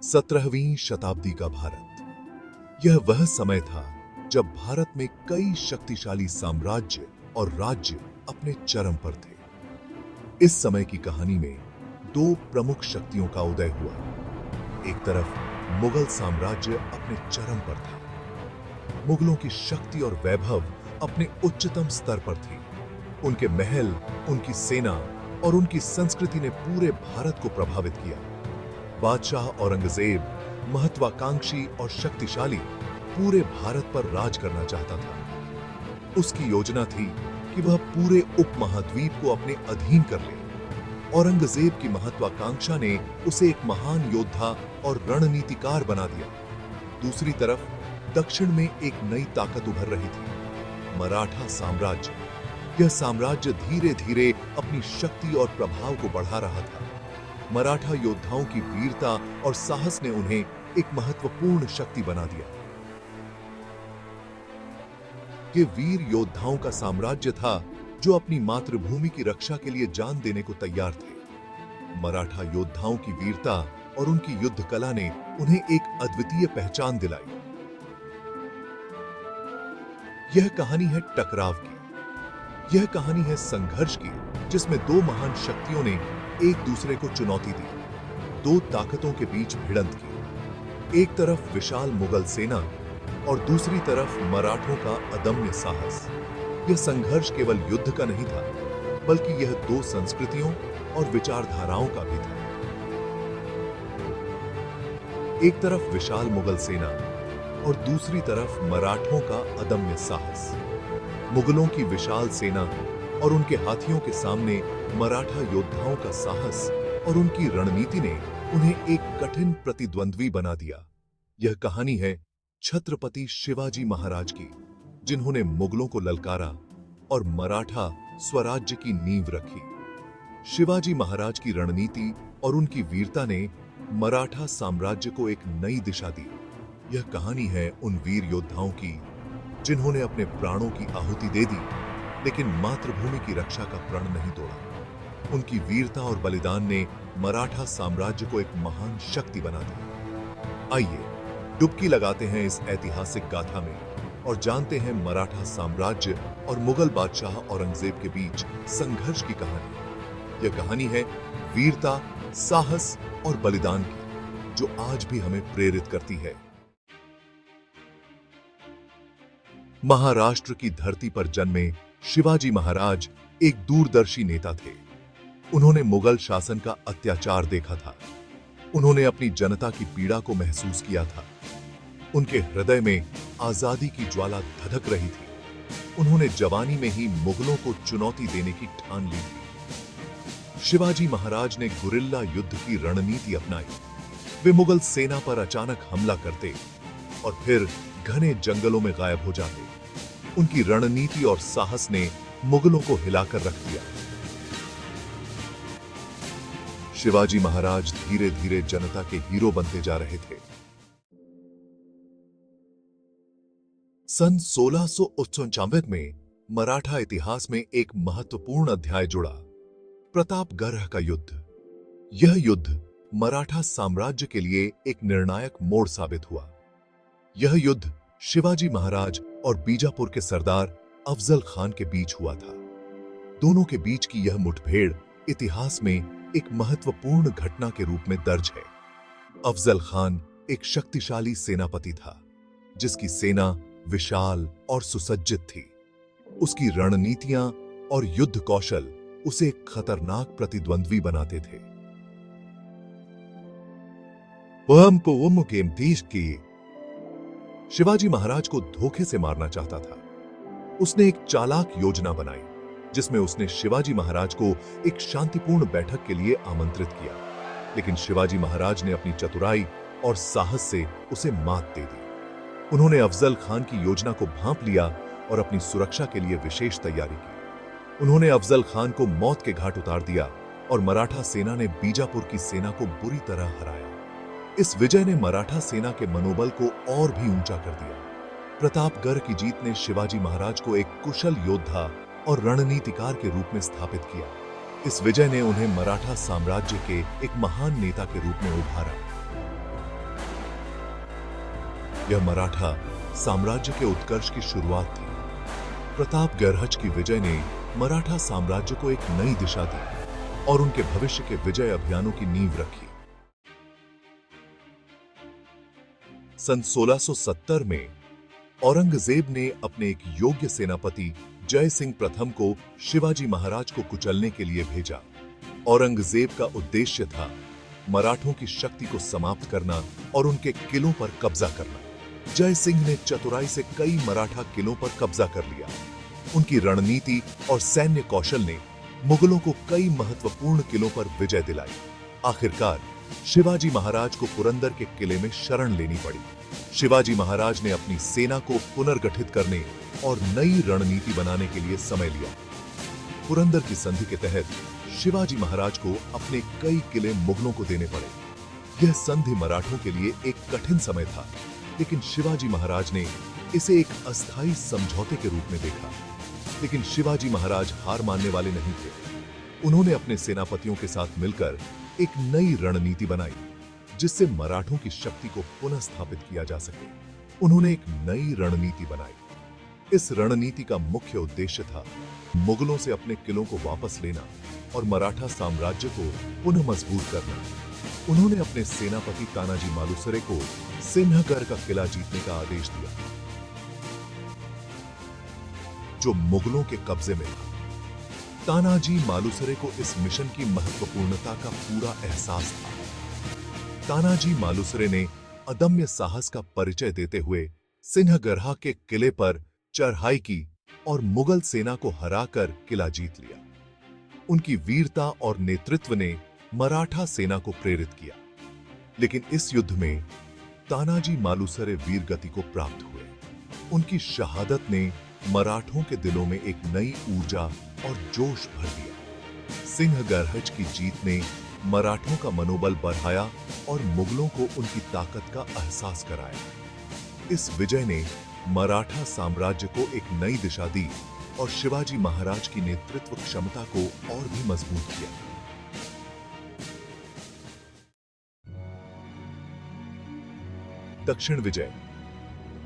17वीं शताब्दी का भारत। यह वह समय था जब भारत में कई शक्तिशाली साम्राज्य और राज्य अपने चरम पर थे। इस समय की कहानी में दो प्रमुख शक्तियों का उदय हुआ। एक तरफ मुगल साम्राज्य अपने चरम पर था। मुगलों की शक्ति और वैभव अपने उच्चतम स्तर पर थी। उनके महल, उनकी सेना और उनकी संस्कृति ने पूरे भारत को प्रभावित किया। बादशाह औरंगजेब महत्वाकांक्षी और शक्तिशाली पूरे भारत पर राज करना चाहता था। उसकी योजना थी कि वह पूरे उपमहाद्वीप को अपने अधीन कर ले। औरंगजेब की महत्वाकांक्षा ने उसे एक महान योद्धा और रणनीतिकार बना दिया। दूसरी तरफ दक्षिण में एक नई ताकत उभर रही थी, मराठा साम्राज्य। यह साम्राज्य धीरे धीरे अपनी शक्ति और प्रभाव को बढ़ा रहा था। मराठा योद्धाओं की वीरता और साहस ने उन्हें एक महत्वपूर्ण शक्ति बना दिया। ये वीर योद्धाओं का साम्राज्य था जो अपनी मातृभूमि की रक्षा के लिए जान देने को तैयार थे। मराठा योद्धाओं की वीरता और उनकी युद्ध कला ने उन्हें एक अद्वितीय पहचान दिलाई। यह कहानी है टकराव की। यह कहानी है संघर्ष की, जिसमें दो महान शक्तियों ने एक दूसरे को चुनौती दी। दो ताकतों के बीच भिड़ंत की। एक तरफ विशाल मुगल सेना और दूसरी तरफ मराठों का अदम्य साहस। यह संघर्ष केवल युद्ध का नहीं था, बल्कि यह दो संस्कृतियों और विचारधाराओं का भी था। एक तरफ विशाल मुगल सेना और दूसरी तरफ मराठों का अदम्य साहस। मुगलों की विशाल सेना और उनके हाथियों के सामने मराठा योद्धाओं का साहस और उनकी रणनीति ने उन्हें एक कठिन प्रतिद्वंद्वी बना दिया। यह कहानी है छत्रपति शिवाजी महाराज की, जिन्होंने मुगलों को ललकारा और मराठा स्वराज्य की नींव रखी। शिवाजी महाराज की रणनीति और उनकी वीरता ने मराठा साम्राज्य को एक नई दिशा दी। यह कहानी है उन वीर योद्धाओं की जिन्होंने अपने प्राणों की आहुति दे दी, लेकिन मातृभूमि की रक्षा का प्रण नहीं तोड़ा। उनकी वीरता और बलिदान ने मराठा साम्राज्य को एक महान शक्ति बना दी। आइए डुबकी लगाते हैं इस ऐतिहासिक गाथा में और जानते हैं मराठा साम्राज्य और मुगल बादशाह औरंगजेब के बीच संघर्ष की कहानी। यह कहानी है वीरता, साहस और बलिदान की, जो आज भी हमें प्रेरित करती है। महाराष्ट्र की धरती पर जन्मे शिवाजी महाराज एक दूरदर्शी नेता थे। उन्होंने मुगल शासन का अत्याचार देखा था। उन्होंने अपनी जनता की पीड़ा को महसूस किया था। उनके हृदय में आजादी की ज्वाला धधक रही थी। उन्होंने जवानी में ही मुगलों को चुनौती देने की ठान ली थी। शिवाजी महाराज ने गुरिल्ला युद्ध की रणनीति अपनाई। वे मुगल सेना पर अचानक हमला करते और फिर घने जंगलों में गायब हो जाते। उनकी रणनीति और साहस ने मुगलों को हिलाकर रख दिया। शिवाजी महाराज धीरे धीरे जनता के हीरो बनते जा रहे थे। सन 1695 में मराठा इतिहास में एक महत्वपूर्ण अध्याय जुड़ा, प्रतापगढ़ का युद्ध। यह युद्ध मराठा साम्राज्य के लिए एक निर्णायक मोड़ साबित हुआ। यह युद्ध शिवाजी महाराज और बीजापुर के सरदार अफजल खान के बीच हुआ था। दोनों के बीच की यह मुठभेड़ इतिहास में एक महत्वपूर्ण घटना के रूप में दर्ज है। अफजल खान एक शक्तिशाली सेनापति था, जिसकी सेना विशाल और सुसज्जित थी। उसकी रणनीतियां और युद्ध कौशल उसे एक खतरनाक प्रतिद्वंद्वी बनाते थे। शिवाजी महाराज को धोखे से मारना चाहता था। उसने एक चालाक योजना बनाई, जिसमें उसने शिवाजी महाराज को एक शांतिपूर्ण बैठक के लिए आमंत्रित किया, लेकिन शिवाजी महाराज ने अपनी चतुराई और साहस से उसे मात दे दी। उन्होंने अफजल खान की योजना को भांप लिया और अपनी सुरक्षा के लिए विशेष तैयारी की। उन्होंने अफजल खान को मौत के घाट उतार दिया और मराठा सेना ने बीजापुर की सेना को बुरी तरह हराया। इस विजय ने मराठा सेना के मनोबल को और भी ऊंचा कर दिया। प्रतापगढ़ की जीत ने शिवाजी महाराज को एक कुशल योद्धा और रणनीतिकार के रूप में स्थापित किया। इस विजय ने उन्हें मराठा साम्राज्य के एक महान नेता के रूप में उभारा। यह मराठा साम्राज्य के उत्कर्ष की शुरुआत थी। प्रतापगढ़ की विजय ने मराठा साम्राज्य को एक नई दिशा दी और उनके भविष्य के विजय अभियानों की नींव रखी। सन 1670 में औरंगजेब ने अपने एक योग्य सेनापति जय सिंह प्रथम को शिवाजी महाराज को कुचलने के लिए भेजा। औरंगजेब का उद्देश्य था मराठों की शक्ति को समाप्त करना और उनके किलों पर कब्जा करना। जय सिंह ने चतुराई से कई मराठा किलों पर कब्जा कर लिया। उनकी रणनीति और सैन्य कौशल ने मुगलों को कई महत्वपूर्ण किलों पर विजय दिलाई। आखिरकार शिवाजी महाराज को पुरंदर के किले में शरण लेनी पड़ी। शिवाजी महाराज ने अपनी सेना को पुनर्गठित करने और नई रणनीति बनाने के लिए समय लिया। पुरंदर की संधि के तहत शिवाजी महाराज को अपने कई किले मुगलों को देने पड़े। यह संधि मराठों के लिए एक कठिन समय था, लेकिन शिवाजी महाराज ने इसे एक अस्थायी समझौते के रूप में देखा। लेकिन शिवाजी महाराज हार मानने वाले नहीं थे। उन्होंने अपने सेनापतियों के साथ मिलकर एक नई रणनीति बनाई, जिससे मराठों की शक्ति को पुनः स्थापित किया जा सके। उन्होंने एक नई रणनीति बनाई। इस रणनीति का मुख्य उद्देश्य था मुगलों से अपने किलों को वापस लेना और मराठा साम्राज्य को पुनः मजबूत करना। उन्होंने अपने सेनापति तानाजी मालुसरे को सिन्हगढ़ का किला जीतने का आदेश दिया, जो मुगलों के कब्जे में था। तानाजी मालुसरे को इस मिशन की महत्वपूर्णता का पूरा एहसास था। तानाजी मालुसरे ने अदम्य साहस का परिचय देते हुए सिन्हगढ़ के किले पर चढ़ाई की और मुगल सेना को हराकर किला जीत लिया। उनकी वीरता और नेतृत्व ने मराठा सेना को प्रेरित किया। लेकिन इस युद्ध में तानाजी मालुसरे वीर गति को प्राप्त हुए। उनकी शहादत ने मराठों के दिलों में एक नई ऊर्जा और जोश भर दिया। सिन्हगढ़ की जीत ने मराठों का मनोबल बढ़ाया और मुगलों को उनकी ताकत का एहसास कराया। इस विजय ने मराठा साम्राज्य को एक नई दिशा दी और शिवाजी महाराज की नेतृत्व क्षमता को और भी मजबूत किया। दक्षिण विजय,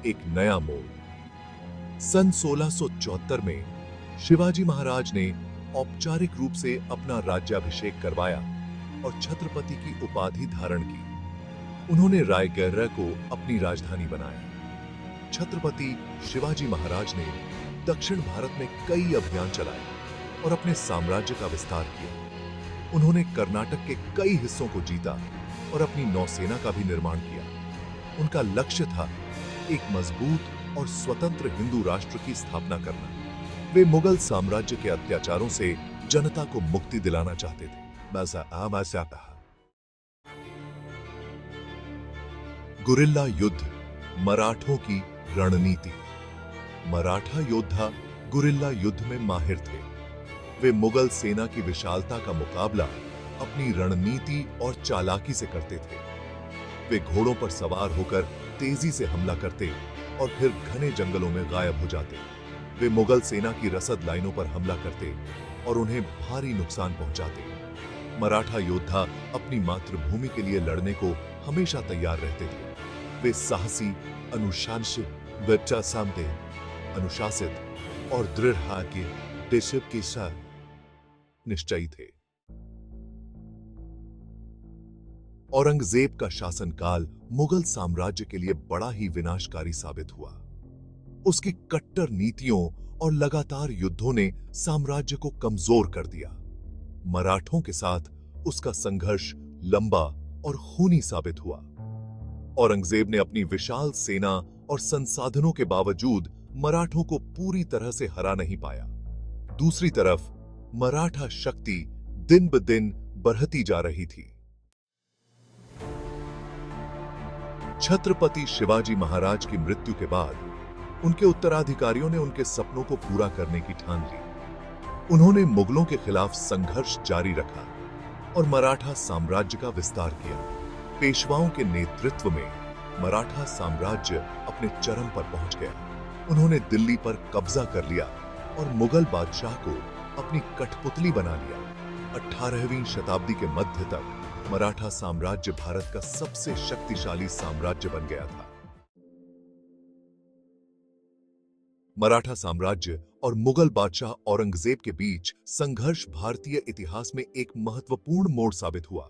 एक नया मोड़। सन 1674 में शिवाजी महाराज ने औपचारिक रूप से अपना राज्याभिषेक करवाया और छत्रपति की उपाधि धारण की। उन्होंने रायगढ़ को अपनी राजधानी बनाया। छत्रपति शिवाजी महाराज ने दक्षिण भारत में कई अभियान चलाए और अपने साम्राज्य का विस्तार किया। उन्होंने कर्नाटक के कई हिस्सों को जीता और अपनी नौसेना का भी निर्माण किया। उनका लक्ष्य था एक मजबूत और स्वतंत्र हिंदू राष्ट्र की स्थापना करना। वे मुगल साम्राज्य के अत्याचारों से जनता को मुक्ति दिलाना चाहते थे। गुरिल्ला युद्ध, मराठों की रणनीति। मराठा योद्धा गुरिल्ला युद्ध में माहिर थे। वे मुगल सेना की विशालता का मुकाबला अपनी रणनीति और चालाकी से करते थे। वे घोड़ों पर सवार होकर तेजी से हमला करते और फिर घने जंगलों में गायब हो जाते। वे मुगल सेना की रसद लाइनों पर हमला करते और उन्हें भारी नुकसान पहुंचाते। मराठा योद्धा अपनी मातृभूमि के लिए लड़ने को हमेशा तैयार रहते थे। वे साहसी, अनुशासित और दृढ़ के देशभ के साथ निश्चयी थे। औरंगजेब का शासनकाल मुगल साम्राज्य के लिए बड़ा ही विनाशकारी साबित हुआ। उसकी कट्टर नीतियों और लगातार युद्धों ने साम्राज्य को कमजोर कर दिया। मराठों के साथ उसका संघर्ष लंबा और खूनी साबित हुआ। औरंगजेब ने अपनी विशाल सेना और संसाधनों के बावजूद मराठों को पूरी तरह से हरा नहीं पाया। दूसरी तरफ मराठा शक्ति दिन ब दिन बढ़ती जा रही थी। छत्रपति शिवाजी महाराज की मृत्यु के बाद उनके उत्तराधिकारियों ने उनके सपनों को पूरा करने की ठान ली। उन्होंने मुगलों के खिलाफ संघर्ष जारी रखा और मराठा साम्राज्य का विस्तार किया। पेशवाओं के नेतृत्व में मराठा साम्राज्य अपने चरम पर पहुंच गया। उन्होंने दिल्ली पर कब्जा कर लिया और मुगल बादशाह को अपनी कठपुतली बना लिया। 18वीं शताब्दी के मध्य तक मराठा साम्राज्य भारत का सबसे शक्तिशाली साम्राज्य बन गया था। मराठा साम्राज्य और मुगल बादशाह औरंगजेब के बीच संघर्ष भारतीय इतिहास में एक महत्वपूर्ण मोड़ साबित हुआ।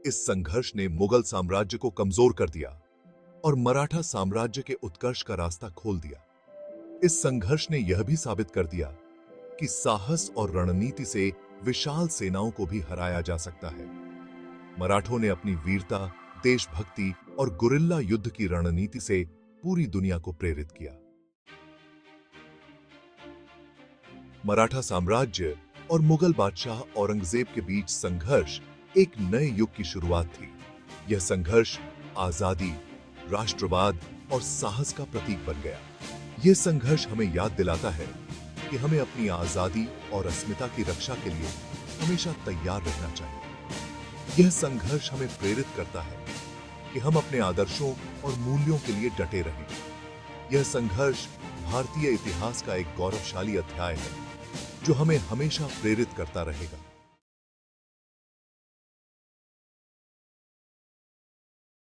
इस संघर्ष ने मुगल साम्राज्य को कमजोर कर दिया और मराठा साम्राज्य के उत्कर्ष का रास्ता खोल दिया। इस संघर्ष ने यह भी साबित कर दिया कि साहस और रणनीति से विशाल सेनाओं को भी हराया जा सकता है। मराठों ने अपनी वीरता, देशभक्ति और गुरिल्ला युद्ध की रणनीति से पूरी दुनिया को प्रेरित किया। मराठा साम्राज्य और मुगल बादशाह औरंगजेब के बीच संघर्ष एक नए युग की शुरुआत थी। यह संघर्ष आजादी, राष्ट्रवाद और साहस का प्रतीक बन गया। यह संघर्ष हमें याद दिलाता है कि हमें अपनी आजादी और अस्मिता की रक्षा के लिए हमेशा तैयार रहना चाहिए। यह संघर्ष हमें प्रेरित करता है कि हम अपने आदर्शों और मूल्यों के लिए डटे रहें। यह संघर्ष भारतीय इतिहास का एक गौरवशाली अध्याय है जो हमें हमेशा प्रेरित करता रहेगा।